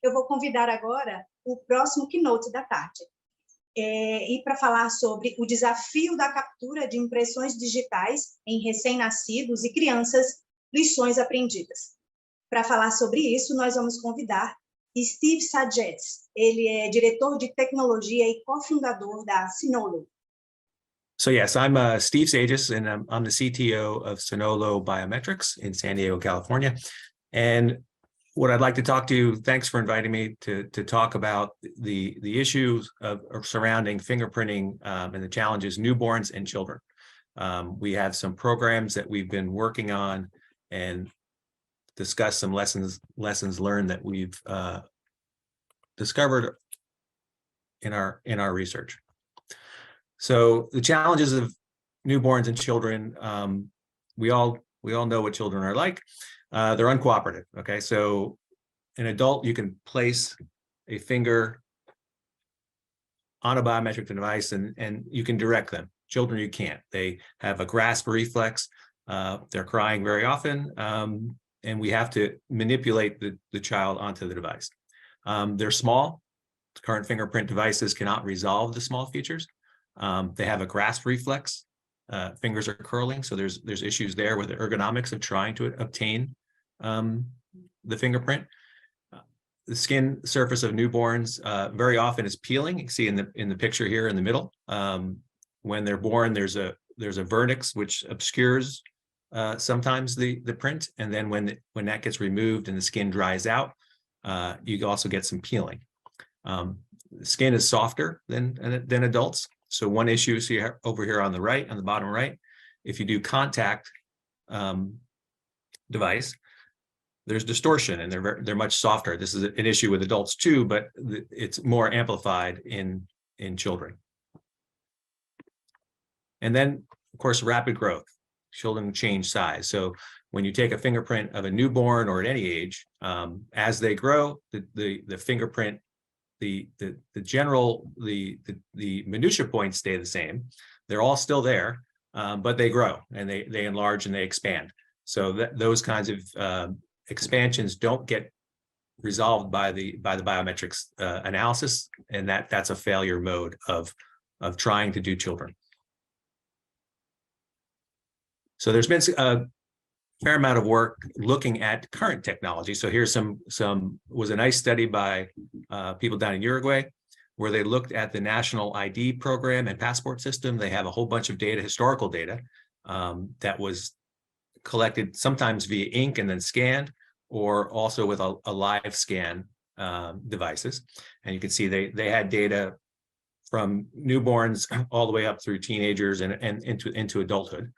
Eu vou convidar agora o próximo keynote da tarde. E para falar sobre o desafio da captura de impressões digitais em recém-nascidos e crianças, lições aprendidas. Para falar sobre isso, nós vamos convidar Steve Sages. Ele é diretor de tecnologia e cofundador da Sinolo. So yes, I'm Steve Sages, and I'm the CTO of Sinolo Biometrics in San Diego, California. And what I'd like to talk to you, thanks for inviting me to talk about the issues of surrounding fingerprinting and the challenges newborns and children. We have some programs that we've been working on and discuss some lessons learned that we've discovered in our research. So the challenges of newborns and children, we all know what children are like. They're uncooperative. Okay, so an adult, you can place a finger on a biometric device and you can direct them. Children, you can't. They have a grasp reflex. They're crying very often, and we have to manipulate the child onto the device. They're small. Current fingerprint devices cannot resolve the small features. They have a grasp reflex. Fingers are curling, so there's issues there with the ergonomics of trying to obtain the fingerprint. The skin surface of newborns very often is peeling. You can see in the picture here in the middle. When they're born, there's a vernix which obscures sometimes the print, and then when that gets removed and the skin dries out, you also get some peeling. The skin is softer than adults. So one issue is here over here on the right, on the bottom right, if you do contact device, there's distortion and they're much softer. This is an issue with adults too, but it's more amplified in children. And then, of course, rapid growth. Children change size. So when you take a fingerprint of a newborn or at any age, as they grow, the fingerprint, the minutia points stay the same. They're all still there, but they grow and they enlarge and they expand. So those kinds of expansions don't get resolved by the biometrics analysis, and that's a failure mode of trying to do children. So there's been a fair amount of work looking at current technology. So here's was a nice study by people down in Uruguay, where they looked at the national ID program and passport system. They have a whole bunch of data, historical data, that was collected sometimes via ink and then scanned, or also with a live scan devices. And you can see they had data from newborns all the way up through teenagers and into adulthood.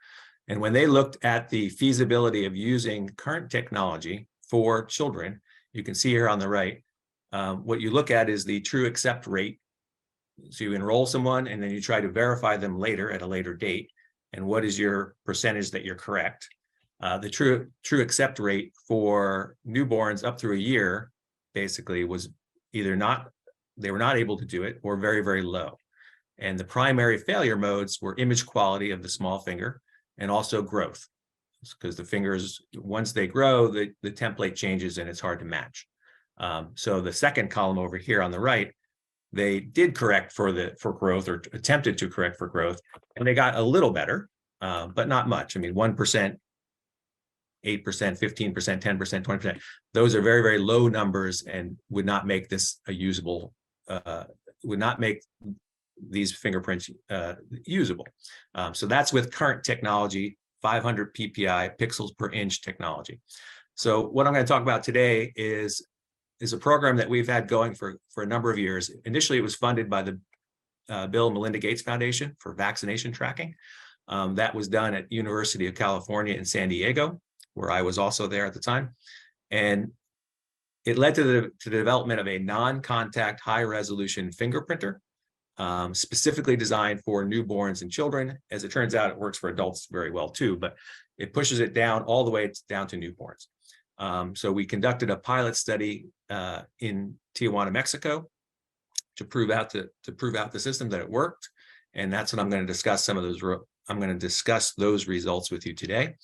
And when they looked at the feasibility of using current technology for children, you can see here on the right, what you look at is the true accept rate. So you enroll someone and then you try to verify them later at a later date. And what is your percentage that you're correct? The true accept rate for newborns up through a year basically was either they were not able to do it, or very, very low. And the primary failure modes were image quality of the small finger, and also growth, because the fingers, once they grow, the template changes and it's hard to match. So the second column over here on the right, they did correct for growth, or attempted to correct for growth, and they got a little better, but not much. I mean, 1%, 8%, 15%, 10%, 20%. Those are very, very low numbers and would not make this a usable, would not make these fingerprints usable. So that's with current technology, 500 PPI, pixels per inch technology. So what I'm going to talk about today is a program that we've had going for a number of years. Initially, it was funded by the Bill and Melinda Gates Foundation for vaccination tracking. That was done at University of California in San Diego, where I was also there at the time. And it led to the development of a non-contact high-resolution fingerprinter, specifically designed for newborns and children. As it turns out, it works for adults very well too, but it pushes it down all the way down to newborns. So we conducted a pilot study in Tijuana, Mexico, to prove out the system that it worked, and that's what I'm going to discuss. I'm going to discuss those results with you today.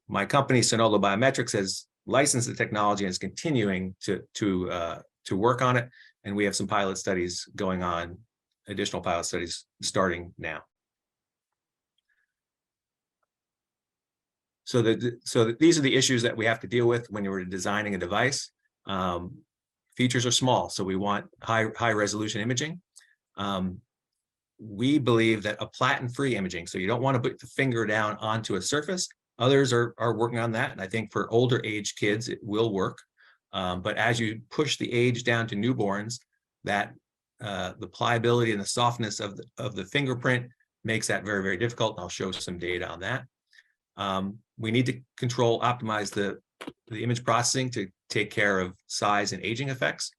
My company, Sinolo Biometrics, has licensed the technology and is continuing to work on it. And we have some pilot studies going on, additional pilot studies starting now. So these are the issues that we have to deal with when you're designing a device. Features are small, so we want high resolution imaging. We believe that a platen-free imaging, so you don't want to put the finger down onto a surface. Others are working on that, and I think for older age kids it will work. But as you push the age down to newborns, that the pliability and the softness of the fingerprint makes that very, very difficult. And I'll show some data on that. We need to optimize the image processing to take care of size and aging effects.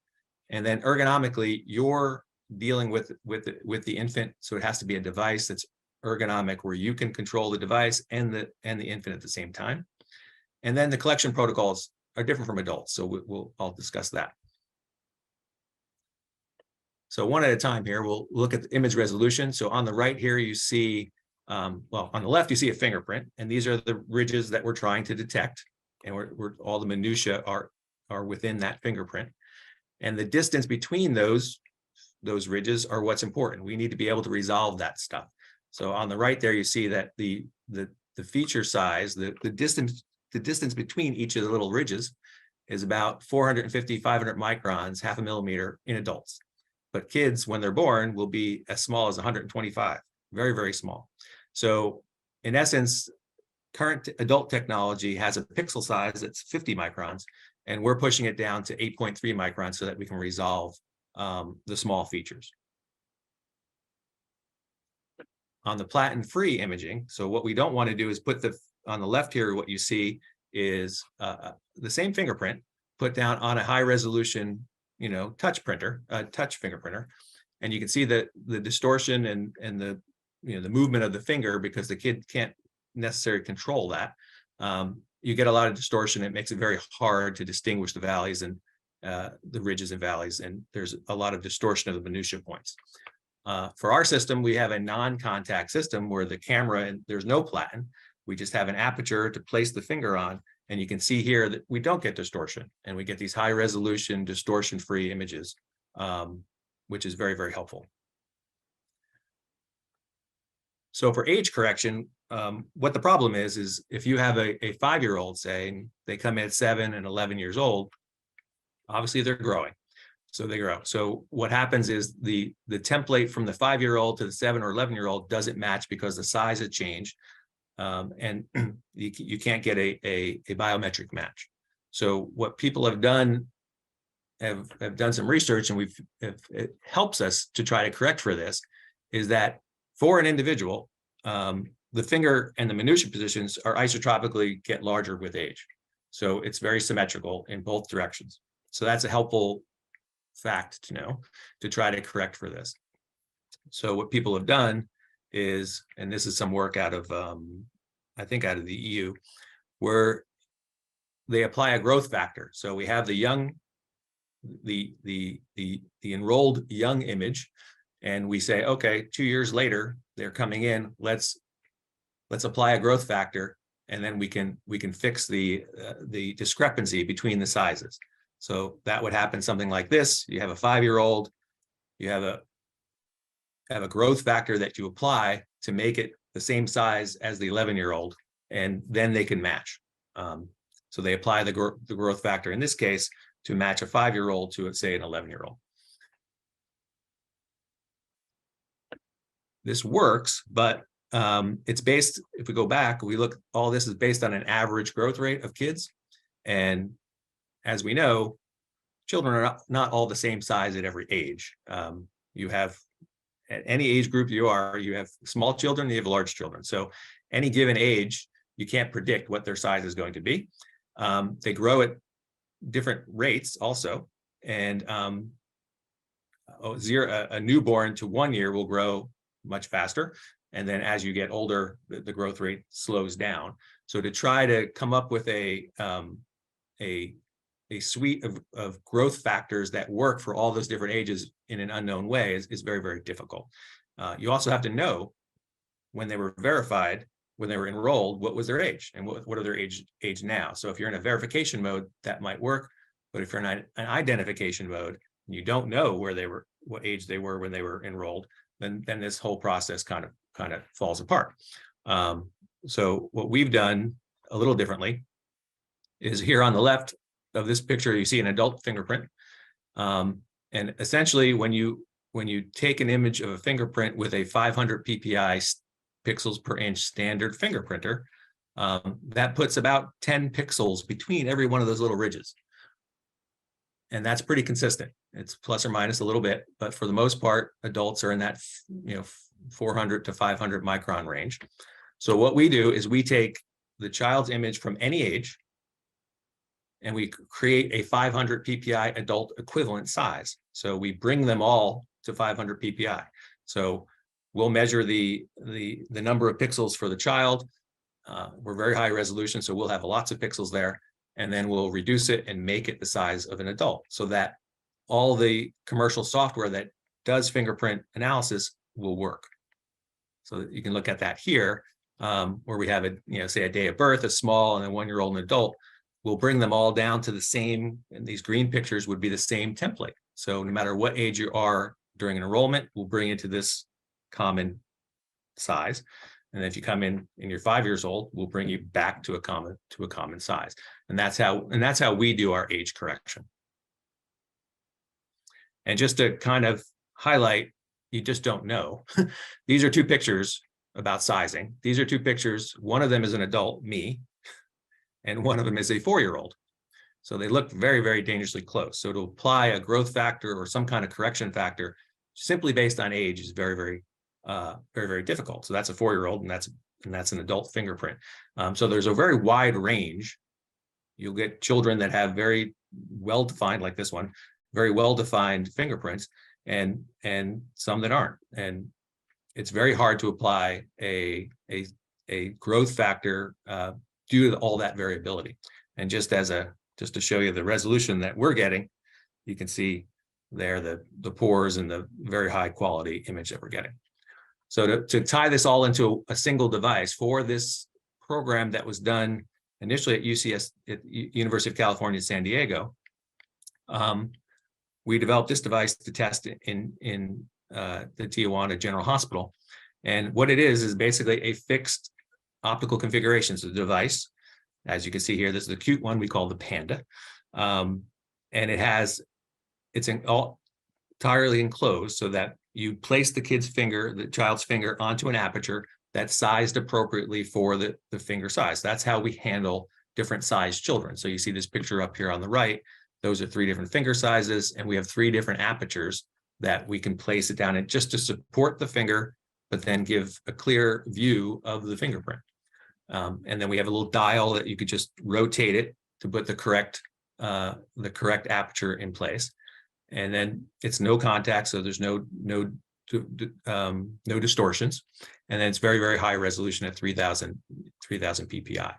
And then ergonomically, you're dealing with the infant, so it has to be a device that's ergonomic, where you can control the device and the infant at the same time. And then the collection protocols are different from adults, so I'll discuss that. So one at a time here, we'll look at the image resolution. So on the right here, you see, well, on the left, you see a fingerprint, and these are the ridges that we're trying to detect, and all the minutia are within that fingerprint. And the distance between those ridges are what's important. We need to be able to resolve that stuff. So on the right there, you see that the feature size, the distance between each of the little ridges is about 450, 500 microns, half a millimeter in adults. But kids, when they're born, will be as small as 125, very, very small. So in essence, current adult technology has a pixel size that's 50 microns, and we're pushing it down to 8.3 microns so that we can resolve the small features. On the platen-free imaging, so what we don't want to do is put on the left here, what you see is the same fingerprint put down on a high-resolution, touch finger printer, and you can see the distortion and the the movement of the finger, because the kid can't necessarily control that. You get a lot of distortion. It makes it very hard to distinguish the valleys and the ridges and valleys, and there's a lot of distortion of the minutia points. For our system, we have a non-contact system where the camera, there's no platen. We just have an aperture to place the finger on, and you can see here that we don't get distortion, and we get these high resolution, distortion-free images, which is very, very helpful. So for age correction, what the problem is if you have a 5-year-old, say, and they come in at 7 and 11 years old, obviously they're growing. So they grow. So what happens is the template from the 5-year-old to the 7 or 11-year-old doesn't match because the size has changed, and you can't get a biometric match. So what people have done have done some research, and it helps us to try to correct for this, is that for an individual, the finger and the minutia positions are isotropically get larger with age. So it's very symmetrical in both directions. So that's a helpful fact to know to try to correct for this. So what people have done is, and this is some work out of, I think out of the EU, where they apply a growth factor. So we have the young, the enrolled young image, and we say, okay, 2 years later, they're coming in, let's apply a growth factor, and then we can fix the discrepancy between the sizes. So that would happen something like this. You have a 5-year-old, you have a growth factor that you apply to make it the same size as the 11-year-old, and then they can match. So they apply the growth factor in this case to match a 5-year-old to, say, an 11-year-old. This works, but it's based, if we go back, we look, all this is based on an average growth rate of kids. And as we know, children are not all the same size at every age. You have, at any age group you have small children, you have large children. So any given age, you can't predict what their size is going to be. They grow at different rates also. And a newborn to 1 year will grow much faster. And then as you get older, the growth rate slows down. So to try to come up with a suite of growth factors that work for all those different ages in an unknown way is very, very difficult. You also have to know when they were verified when they were enrolled, what was their age and what are their age now. So if you're in a verification mode, that might work. But if you're in an identification mode, and you don't know what age they were when they were enrolled, then this whole process kind of falls apart. So what we've done a little differently is here on the left of this picture, you see an adult fingerprint. And essentially, when you take an image of a fingerprint with a 500 ppi pixels per inch standard fingerprinter, that puts about 10 pixels between every one of those little ridges. And that's pretty consistent. It's plus or minus a little bit, but for the most part, adults are in that 400 to 500 micron range. So what we do is we take the child's image from any age, and we create a 500 ppi adult equivalent size. So we bring them all to 500 ppi. So we'll measure the number of pixels for the child. We're very high resolution, so we'll have lots of pixels there, and then we'll reduce it and make it the size of an adult, so that all the commercial software that does fingerprint analysis will work. So you can look at that here, where we have say a day of birth, a small, and a 1-year-old and adult. We'll bring them all down to the same, and these green pictures would be the same template. So no matter what age you are during an enrollment, we'll bring it to this common size. And if you come in and you're 5 years old, we'll bring you back to a common size. And that's how we do our age correction. And just to kind of highlight, you just don't know. These are 2 pictures about sizing. These are 2 pictures. One of them is an adult, me, and one of them is a 4-year-old. So they look very, very dangerously close. So to apply a growth factor or some kind of correction factor simply based on age is very, very, very difficult. So that's a 4-year-old, and that's an adult fingerprint. So there's a very wide range. You'll get children that have very well-defined, like this one, very well-defined fingerprints, and some that aren't. And it's very hard to apply a growth factor due to all that variability. And just to show you the resolution that we're getting, you can see there the pores and the very high quality image that we're getting. So to tie this all into a single device for this program that was done initially at University of California, San Diego, we developed this device to test in the Tijuana General Hospital. And what it is basically a fixed optical configuration. So the device, as you can see here, this is a cute one we call the Panda. And it's entirely enclosed so that you place the child's finger onto an aperture that's sized appropriately for the finger size. That's how we handle different sized children. So you see this picture up here on the right. Those are 3 different finger sizes, and we have 3 different apertures that we can place it down in just to support the finger, but then give a clear view of the fingerprint. And then we have a little dial that you could just rotate it to put the correct aperture in place. And then it's no contact, so there's no distortions. And then it's very, very high resolution at 3000 ppi.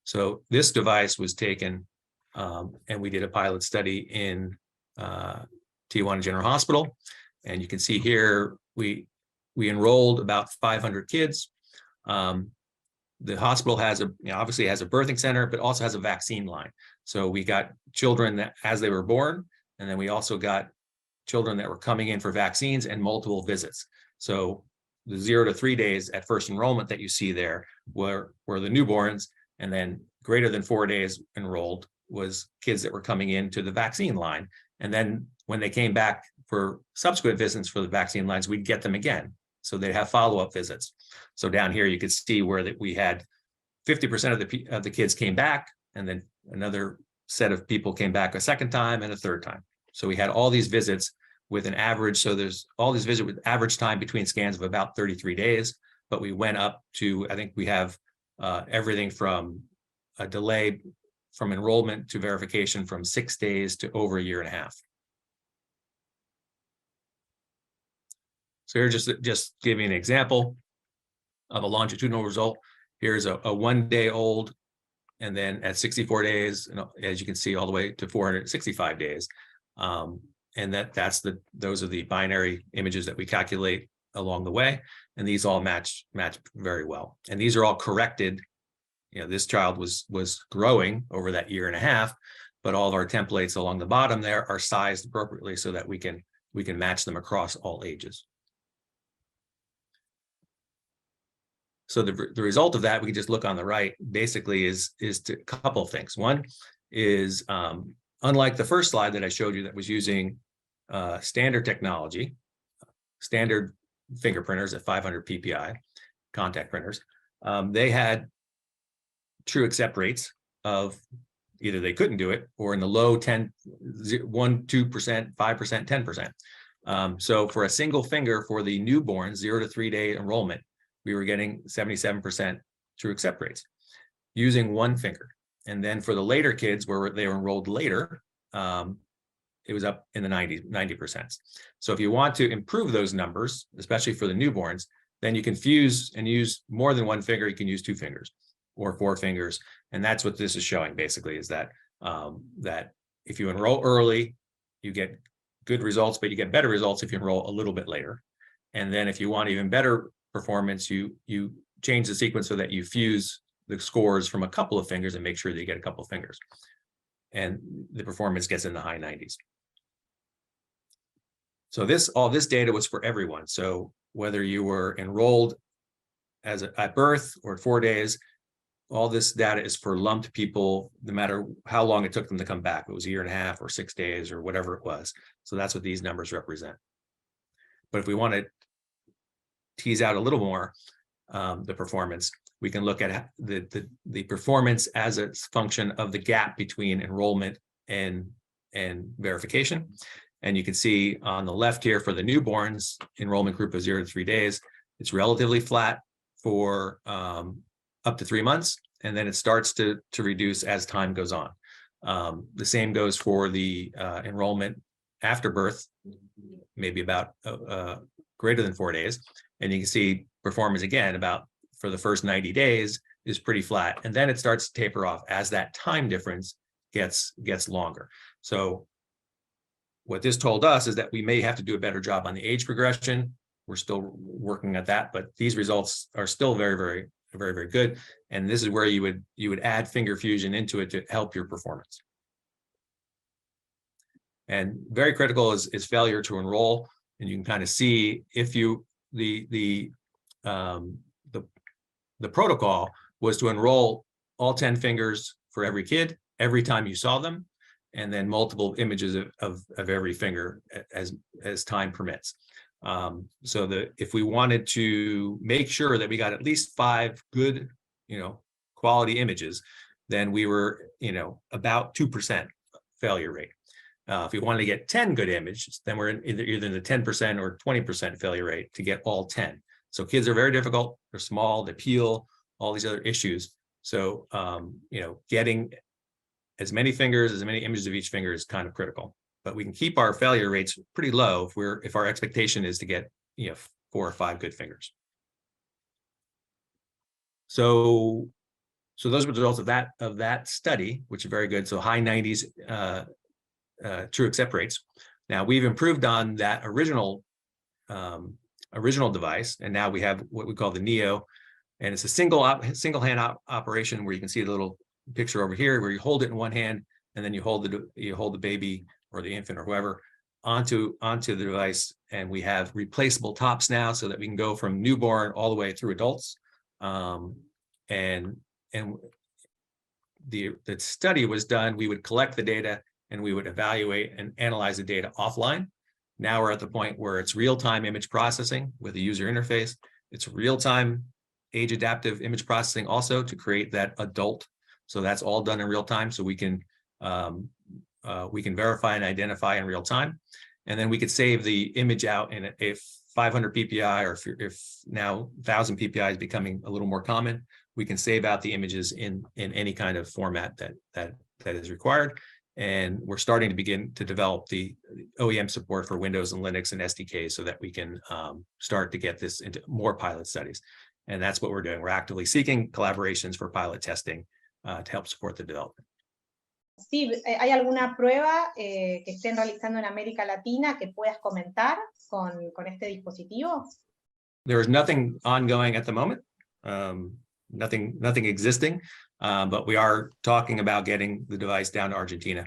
So this device was taken, and we did a pilot study in Tijuana General Hospital. And you can see here, we enrolled about 500 kids. The hospital obviously has a birthing center, but also has a vaccine line. So we got children that as they were born, and then we also got children that were coming in for vaccines and multiple visits. So the 0 to 3 days at first enrollment that you see there were the newborns, and then greater than 4 days enrolled was kids that were coming into the vaccine line. And then when they came back for subsequent visits for the vaccine lines, we'd get them again. So they'd have follow-up visits. So down here, you could see where we had 50% of the kids came back, and then another set of people came back a second time and a third time. So we had all these visits with an average. So there's all these visits with average time between scans of about 33 days, but we went up to, I think we have everything from a delay from enrollment to verification from 6 days to over 1.5 years. So here, just give you an example of a longitudinal result. Here's a 1-day-old, and then at 64 days, as you can see, all the way to 465 days. And those are the binary images that we calculate along the way, and these all match very well. And these are all corrected. You know, this child was growing over that year and a half, but all of our templates along the bottom there are sized appropriately so that we can match them across all ages. So the result of that, we can just look on the right, basically is a couple of things. One is, unlike the first slide that I showed you that was using standard technology, standard finger printers at 500 PPI, contact printers, they had true accept rates of either they couldn't do it or in the low 1, 2%, 5%, 10%. So for a single finger for the newborn 0 to 3 day enrollment, we were getting 77% true accept rates using one finger. And then for the later kids where they were enrolled later, it was up in the 90%. So if you want to improve those numbers, especially for the newborns, then you can fuse and use more than one finger. You can use 2 fingers or 4 fingers. And that's what this is showing basically, is that that if you enroll early, you get good results, but you get better results if you enroll a little bit later. And then if you want even better performance, you change the sequence so that you fuse the scores from a couple of fingers and make sure that you get a couple of fingers. And the performance gets in the high 90s. So all this data was for everyone. So whether you were enrolled at birth or at 4 days, all this data is for lumped people, no matter how long it took them to come back. It was a year and a half or 6 days or whatever it was. So that's what these numbers represent. But if we want to tease out a little more the performance, we can look at the performance as a function of the gap between enrollment and verification. And you can see on the left here for the newborns, enrollment group of 0 to 3 days, it's relatively flat for up to 3 months, and then it starts to reduce as time goes on. The same goes for the enrollment after birth, maybe about greater than 4 days. And you can see performance again about for the first 90 days is pretty flat. And then it starts to taper off as that time difference gets longer. So what this told us is that we may have to do a better job on the age progression. We're still working at that, but these results are still very, very, very, very good. And this is where you would add finger fusion into it to help your performance. And very critical is failure to enroll. And you can kind of see if the protocol was to enroll all 10 fingers for every kid every time you saw them, and then multiple images of every finger as time permits. So if we wanted to make sure that we got at least 5 good, quality images, then we were, about 2% failure rate. If we wanted to get 10 good images, then we're either in the 10% or 20% failure rate to get all 10. So kids are very difficult. They're small, they peel, all these other issues. So, getting as many fingers, as many images of each finger is kind of critical. But we can keep our failure rates pretty low if our expectation is to get 4 or 5 good fingers. So those were the results of that study, which are very good. So high 90s true accept rates. Now we've improved on that original device, and now we have what we call the Neo, and it's a single hand operation where you can see the little picture over here where you hold it in one hand and then you hold the baby or the infant or whoever onto the device, and we have replaceable tops now so that we can go from newborn all the way through adults. And the study was done, we would collect the data and we would evaluate and analyze the data offline. Now we're at the point where it's real-time image processing with a user interface. It's real-time age adaptive image processing also to create that adult. So that's all done in real time. So we can verify and identify in real time. And then we could save the image out in a 500 PPI, or if now 1000 PPI is becoming a little more common, we can save out the images in any kind of format that is required. And we're starting to begin to develop the OEM support for Windows and Linux and SDKs so that we can start to get this into more pilot studies. And that's what we're doing. We're actively seeking collaborations for pilot testing to help support the development. Sí, ¿hay alguna prueba que estén realizando en América Latina que puedas comentar con este dispositivo? There is nothing ongoing at the moment, nothing existing, but we are talking about getting the device down to Argentina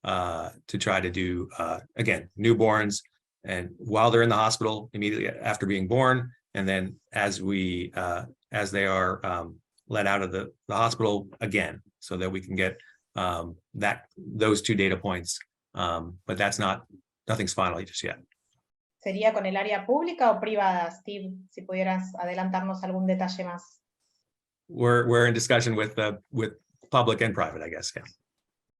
to try to do, again, newborns, and while they're in the hospital, immediately after being born, and then as they are let out of the hospital again, so that we can get those 2 data points, but nothing's final just yet. ¿Sería con el área pública o privada, Steve? Si pudieras adelantarnos algún detalle más. We're in discussion with public and private, I guess. Yeah.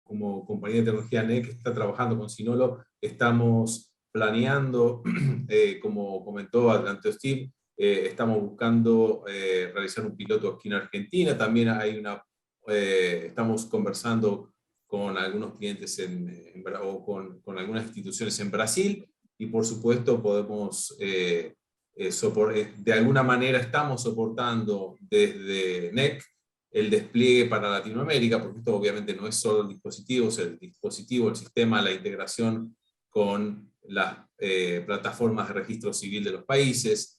Como compañía de tecnología Nec está trabajando con Sinolo, estamos planeando, como comentó adelante Steve, estamos buscando realizar un piloto aquí en Argentina. También estamos conversando con algunos clientes o con algunas instituciones en Brasil, y por supuesto podemos, de alguna manera estamos soportando desde Nec el despliegue para Latinoamérica, porque esto obviamente no es solo el dispositivo, el sistema, la integración con las plataformas de registro civil de los países,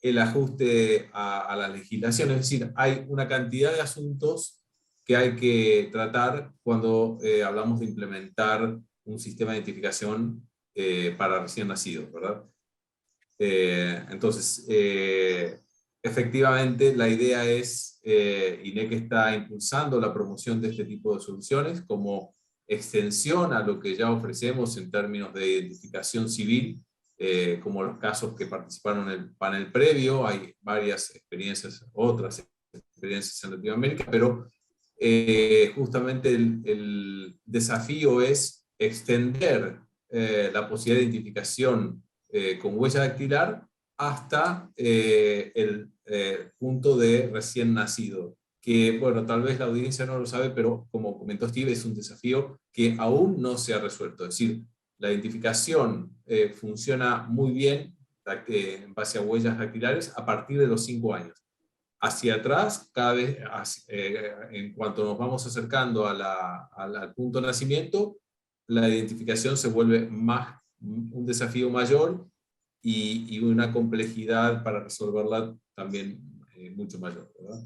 el ajuste a la legislación, es decir, hay una cantidad de asuntos que hay que tratar cuando hablamos de implementar un sistema de identificación para recién nacidos, ¿verdad? Entonces, efectivamente, la idea es, y Nec está impulsando la promoción de este tipo de soluciones como extensión a lo que ya ofrecemos en términos de identificación civil, como los casos que participaron en el panel previo. Hay varias experiencias, otras experiencias en Latinoamérica, pero justamente el desafío es extender la posibilidad de identificación con huella dactilar hasta el punto de recién nacido, que bueno, tal vez la audiencia no lo sabe, pero como comentó Steve, es un desafío que aún no se ha resuelto. Es decir, la identificación funciona muy bien en base a huellas dactilares a partir de los 5 años. Hacia atrás, cada vez, en cuanto nos vamos acercando al punto de nacimiento, la identificación se vuelve un desafío mayor y una complejidad para resolverla también mucho mayor, ¿verdad?